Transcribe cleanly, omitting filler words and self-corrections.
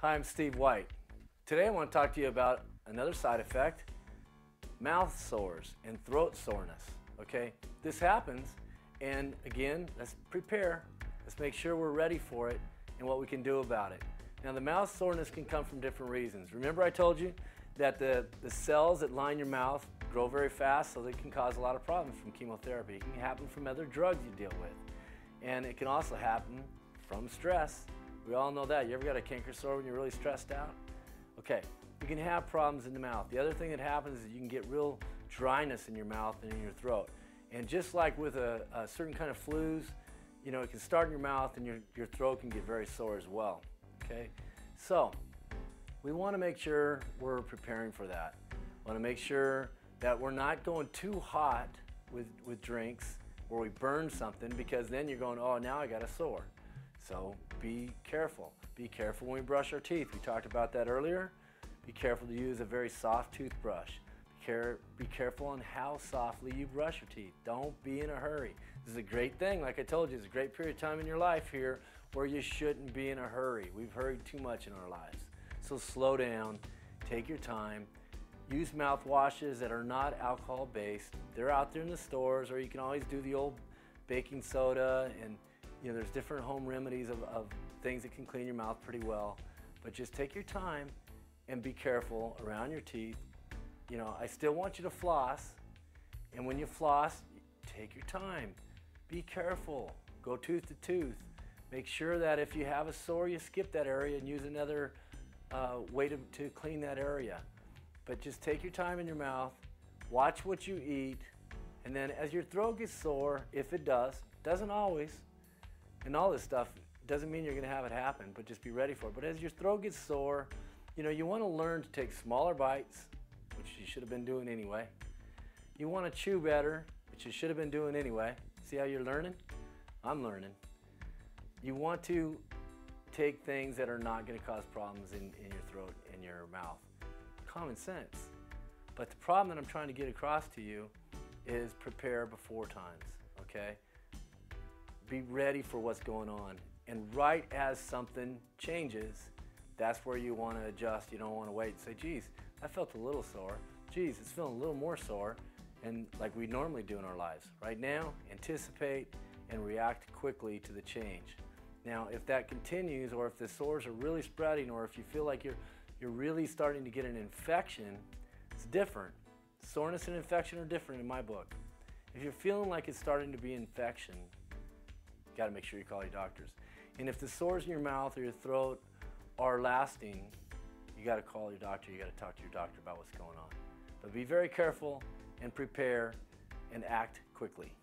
Hi, I'm Steve White. Today I want to talk to you about another side effect, mouth sores and throat soreness. Okay, this happens, and again, let's prepare. Let's make sure we're ready for it and what we can do about it. Now, the mouth soreness can come from different reasons. Remember I told you that the cells that line your mouth grow very fast, so they can cause a lot of problems from chemotherapy. It can happen from other drugs you deal with. And it can also happen from stress. We all know that. You ever got a canker sore when you're really stressed out? Okay, you can have problems in the mouth. The other thing that happens is you can get real dryness in your mouth and in your throat. And just like with a certain kind of flus, you know, it can start in your mouth and your throat can get very sore as well. Okay, so we want to make sure we're preparing for that. We want to make sure that we're not going too hot with drinks where we burn something, because then you're going, oh, now I got a sore. So be careful. Be careful when we brush our teeth. We talked about that earlier. Be careful to use a very soft toothbrush. Be careful on how softly you brush your teeth. Don't be in a hurry. This is a great thing. Like I told you, it's a great period of time in your life here where you shouldn't be in a hurry. We've hurried too much in our lives. So slow down, take your time. Use mouthwashes that are not alcohol-based. They're out there in the stores, or you can always do the old baking soda, and you know, there's different home remedies of things that can clean your mouth pretty well. But just take your time and be careful around your teeth. You know, I still want you to floss, and when you floss, take your time. Be careful. Go tooth to tooth. Make sure that if you have a sore, you skip that area and use another way to clean that area. But just take your time in your mouth, watch what you eat, and then as your throat gets sore, if it doesn't always, and all this stuff doesn't mean you're gonna have it happen, but just be ready for it. But as your throat gets sore, you know, you wanna learn to take smaller bites, which you should have been doing anyway. You wanna chew better, which you should have been doing anyway. See how you're learning? I'm learning. You want to take things that are not gonna cause problems in your throat and your mouth. Common sense. But the problem that I'm trying to get across to you is prepare before times, okay? Be ready for what's going on. And right as something changes, that's where you want to adjust. You don't want to wait and say, geez, I felt a little sore. Geez, it's feeling a little more sore. And like we normally do in our lives. Right now, anticipate and react quickly to the change. Now, if that continues, or if the sores are really spreading, or if you feel like you're really starting to get an infection, it's different. Soreness and infection are different in my book. If you're feeling like it's starting to be infection, you gotta make sure you call your doctors. And if the sores in your mouth or your throat are lasting, you gotta call your doctor, you gotta talk to your doctor about what's going on. But be very careful and prepare and act quickly.